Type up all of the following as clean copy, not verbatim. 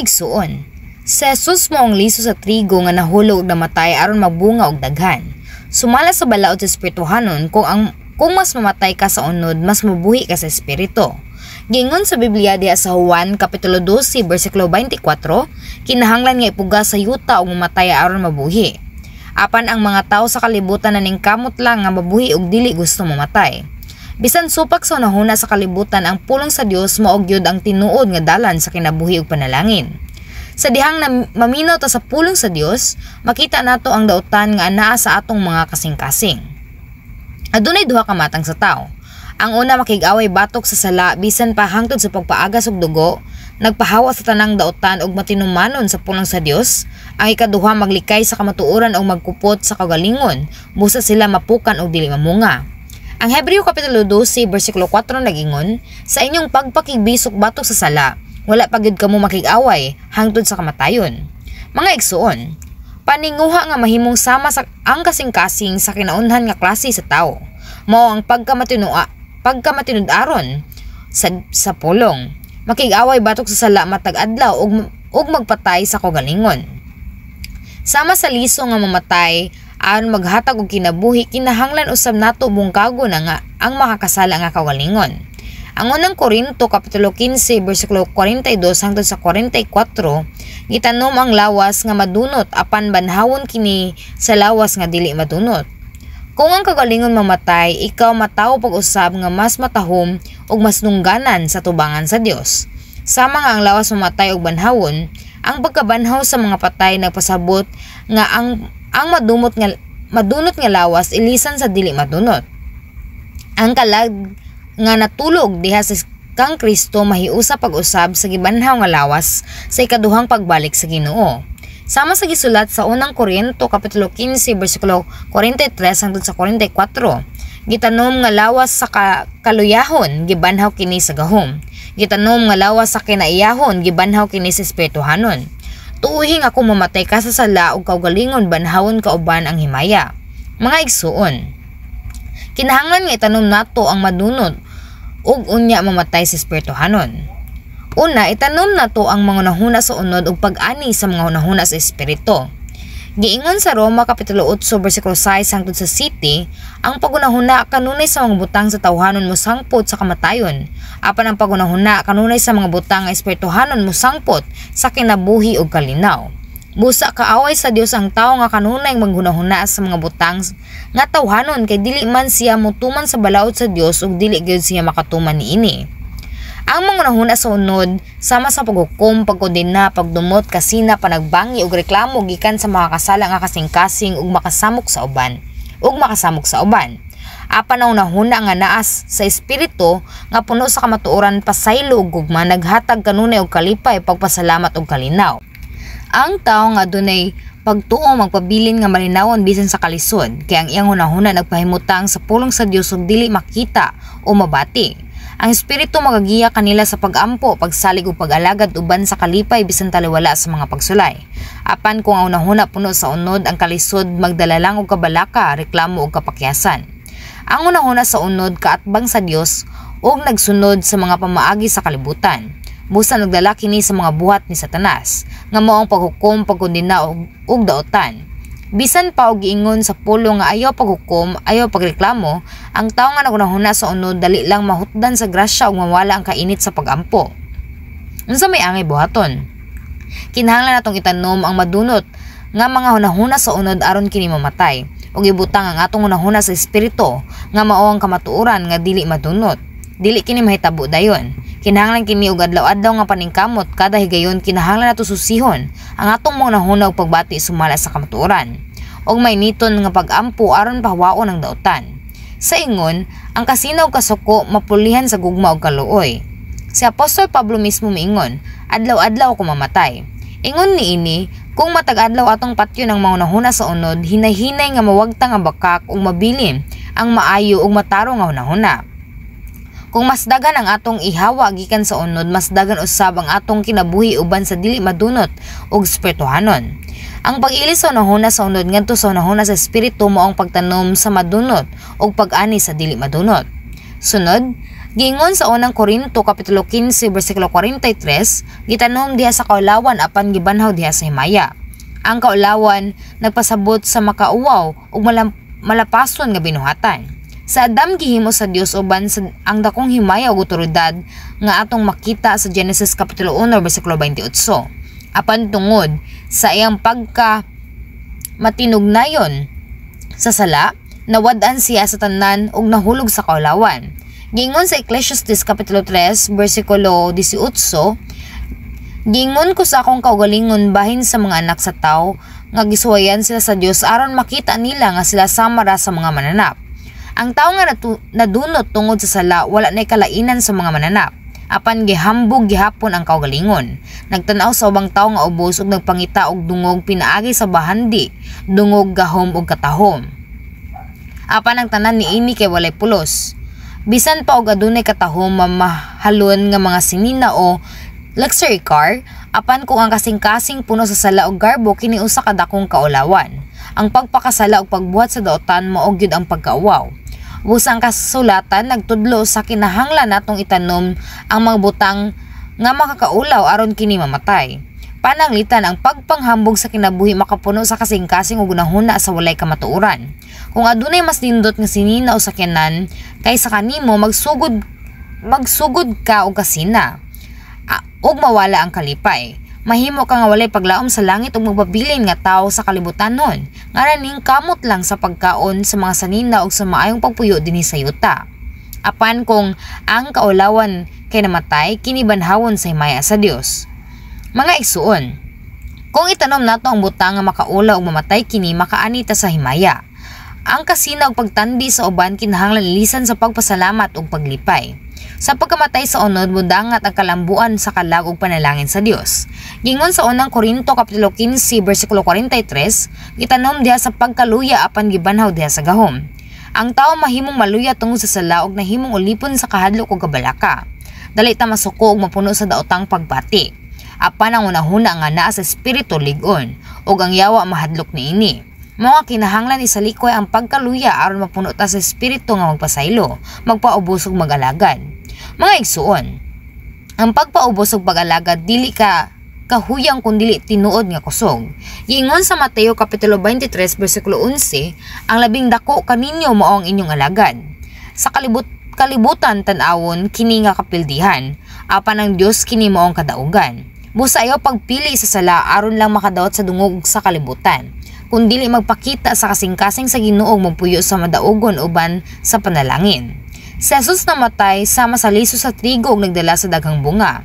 igsuon, si Jesus mao ang liso sa trigo nga nahulog na matay aron magbunga og daghan. Sumala sa balaod sa espirituhanon kung mas mamatay ka sa unod, mas mabuhi ka sa espiritu. Gingon sa Biblia diha sa Juan kapitulo 12 bersikulo 24, kinahanglan nga ipuga sa yuta og mamatay aron mabuhi. Apan ang mga tao sa kalibutan naningkamot lang nga mabuhi og dili gusto mamatay. Bisan supak sa unahuna sa kalibutan, ang pulong sa Dios mao gyud ang tinuod nga dalan sa kinabuhi ug panalangin. Sa dihang maminaw ta sa pulong sa Dios, makita nato ang dautan nga anaa sa atong mga kasing-kasing. Adunay duha ka matang sa tao. Ang una makig-away batok sa sala bisan pa hangtod sa pagpaagas og dugo, nagpahawa sa tanang dautan og matinumanon sa pulong sa Dios. Ang ikaduha maglikay sa kamatuoran o magkupot sa kagalingon, busa sila mapukan og dili mamunga. Ang Hebreo kapitulo 12 bersikulo 4 nagingon, sa inyong pagpakigbisok batok sa sala, wala pagyud kamo makig-away hangtod sa kamatayon. Mga igsuon, paninguha nga mahimong sama sa ang kasing-kasing sa kinaunhan nga klase sa tao. Mao ang pagkamatinud-aron sa pulong. Makig-away batok sa sala matag adlaw ug magpatay sa kagalingon. Sama sa liso nga mamatay aron maghatag og kinabuhi, kinahanglan usab nato bungkago na nga ang makakasala nga kagalingon. Ang unang Korinto kapitulo 15 bersikulo 42 hangtod sa 44, gitanom ang lawas nga madunot apan banhawon kini sa lawas nga dili madunot. Kung ang kagalingon mamatay, ikaw matawo pag-usab nga mas matahom ug mas nungganan sa tubangan sa Dios. Sama nga ang lawas mamatay og banhawon, ang pagkabanhaw sa mga patay nagpasabot nga ang madunot nga lawas ilisan sa dili madunot. Ang kalag nga natulog diha sa kang Kristo mahiusa pag-usab sa gibanhaw nga lawas sa ikaduhang pagbalik sa Ginoo. Sama sa gisulat sa unang Korinto kapitulo 15 bersikulo 43 hangtod sa 44, gitanom nga lawas sa kaluyahon gibanhaw kini sa gahom. Gitanom nga lawas sa kinaiyahon gibanhaw kini sa espirituhanon. Tuuhing ako mamatay ka sa sala ug kaugalingon banhawon ka uban ang himaya. Mga igsuon, kinahanglan nga itanom nato ang madunot ug unya mamatay sa espirituhanon. Una, itanom nato ang mga hunahuna sa unod ug pag-ani sa mga hunahuna sa espiritu. Giingon sa Roma kapitulo 8 bersikulo 6 hangtod sa 7, ang pagunahuna kanunay sa mga butang sa tawhanon mo sangpot sa kamatayon, apan ang pagunahuna kanunay sa mga butang nga espirituhanon mo sangpot sa kinabuhi ug kalinaw. Busa kaaway sa Dios ang tawo nga kanunay maghunahuna sa mga butang nga tawhanon kay dili man siya motuman sa balaod sa Dios ug dili gyud siya makatuman niini. Ang mga nahuna sa unod, sama sa paghukom, pagkondena, pagdumot, kasina, panagbangi ug reklamo gikan sa mga kasala nga kasing-kasing ug makasamok sa uban. Apan ang nahuna nga naas sa espiritu nga puno sa kamatuoran pasaylo ug gugma naghatag kanunay og kalipay, pagpasalamat ug kalinaw. Ang tawo nga adunay pagtuo magpabilin nga malinawon bisan sa kalisod, kay ang iyang hunahuna nagpahimutang sa pulong sa Dios ug dili makita o mabati. Ang espiritu magagiya kanila sa pag-ampo, pagsalig ug pag-alagad uban sa kalipay bisan taliwala sa mga pagsulay. Apan kung ang unahuna puno sa unod, ang kalisod magdala lang og kabalaka, reklamo ug kapakyasan. Ang unahuna sa unod kaatbang sa Dios ug nagsunod sa mga pamaagi sa kalibutan. Busa nagdala kini sa mga buhat ni Satanas, nga mao ang paghukom, pagkondena ug daotan. Bisan pa og giingon sa pulo nga ayaw paghukom, ayaw pagreklamo, ang tawo nga nagunahuna sa unod dali lang mahutdan sa grasya ug mawala ang kainit sa pagampo. Unsa may angay buhaton? Kinahanglan natong itanom ang madunot nga mga hunahuna sa unod aron kini mamatay, ug ibutang ang atong hunahuna sa espiritu nga mao ang kamatuoran nga dili madunot. Dili kini mahitabo dayon. Kinahanglan kini og adlaw-adlaw nga paningkamot kada higayon. Kinahanglan nato susihon ang atong mga nahuna og pagbati sumala sa kamatuoran og may niton nga pag-ampo aron pahawaon ang daotan. Sa ingon, ang kasinaw kasuko mapulihan sa gugma og kaluoy. Si Apostol Pablo mismo miingon, adlaw-adlaw ako mamatay. Ingon niini, kung matag-adlaw atong patyon ang mga nahuna sa unod, hinay-hinay nga mawagtang ang bakak ug mabilin ang maayo ug matarong nga hunahuna. Kung mas dagan ang atong ihawa gikan sa unod, mas dagan usab ang atong kinabuhi uban sa dili madunot ug espirituhanon. Ang pag-ilis sa unahuna sa unod ngadto sa unahuna sa espiritu mao ang pagtanom sa madunot ug pag-ani sa dili madunot. Sunod, Giingon sa unang Korinto kapitulo 15 bersikulo 43, gitanom diha sa kaulawan apan gibanhaw diha sa himaya. Ang kaulawan nagpasabot sa makauwaw ug malapason nga binuhatan. Sa Adam gihimo sa Dios uban sa ang dakong himaya ug otoridad nga atong makita sa Genesis kapitulo 1 bersikulo 28. Apan tungod sa iyang pagka matinugnayon sa sala, nawad-an siya sa tanan ug nahulog sa kaulawan. Gingon sa Ecclesiastes kapitulo 3 bersikulo 18, gingon ko sa akong kaugalingon bahin sa mga anak sa tao nga gisuwayan sila sa Dios aron makita nila nga sila sama ra sa mga mananap. Ang tao nga nadunot tungod sa sala wala nay kalainan sa mga mananap. Apan gihambog gihapon ang kaugalingon. Nagtan-aw sa ubang tao nga ubos ug nagpangita og dungog pinaagi sa bahandi, dungog gahom ug katahom. Apan ang tanan niini kay walay pulos. Bisan pa og adunay katahom mamahalon nga mga sinina o luxury car, apan kung ang kasing-kasing puno sa sala og garbo kini usa ka dakong kaulawan. Ang pagpakasala og pagbuhat sa daotan mao gyud ang pagkauwaw. Busang kasulatan nagtudlo sa kinahanglan natong itanom ang mga butang nga makakaulaw aron kini mamatay. Pananglitan ang pagpanghambog sa kinabuhi makapuno sa kasing-kasing ug gunahuna sa walay kamatuoran. Kung adunay mas nindot nga sinina o sakyanan kaysa kanimo magsugod ka og kasina ug mawala ang kalipay. Mahimo ka nga walay paglaom sa langit ug magpabilin nga tawo sa kalibutanon. Ngaraning kamot lang sa pagkaon sa mga sanina ug sa maayong pagpuyo dinhi sa yuta. Apan kung ang kaulawan kay namatay, kini banhawon sa himaya sa Dios. Mga igsuon, kung itanom nato ang butang nga makaula ug mamatay kini makaanita sa himaya. Ang kasina ug pagtandi sa uban kinahanglan lisan sa pagpasalamat ug paglipay. Sa pagkamatay sa unod mudangat ang kalambuan sa kalag ug panalangin sa Dios. Gingon sa unang Korinto kapitulo 15 bersikulo 43, gitanom diha sa pagkaluya apan gibanhaw diha sa gahom. Ang tawo mahimong maluya tungod sa sala ug nahimong ulipon sa kahadlok ug kabalaka. Dali ta masuko ug mapuno sa daotang pagbati. Apan ang unahuna nga naa sa espiritu lig-on ug ang yawa mahadlok niini. Mga kinahanglan isalikoy ang pagkaluya aron mapuno ta sa espiritu nga magpasaylo, magpaubos ug mag-alagad. Mga igsuon, ang pagpaubos ug pag-alagad dili ka kahuyang kundili tinuod nga kusog. Gingon sa Mateo kapitulo 23 bersikulo 11, ang labing dako kaninyo mao ang inyong alagad. Sa kalibutan tan-awon kini nga kapildihan, apan ang Dios kini mao ang kadaugan. Busa ayaw pagpili sa sala aron lang makadawat sa dungog sa kalibutan, kundili magpakita sa kasing-kasing sa Ginoo magpuyo sa madaugon uban sa panalangin. Si Jesus namatay sama sa liso sa trigo ug nagdala sa daghang bunga.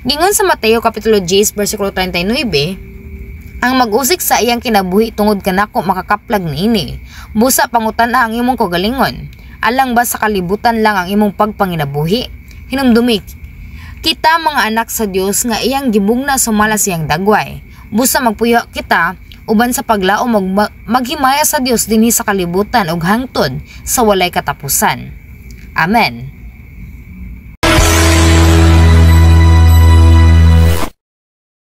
Gingon sa Mateo kapitulo 10 bersikulo 39, ang mag-usik sa iyang kinabuhi tungod kanako makakaplag niini. Busa pangutan-a ang imong kaugalingon. Alang ba sa kalibutan lang ang imong pagpanginabuhi? Hinumdumi kita mga anak sa Dios nga iyang gibugna sumala siyang dagway. Busa magpuyo kita uban sa paglaom maghimaya sa Dios dinhi sa kalibutan ug hangtod sa walay katapusan. Amen.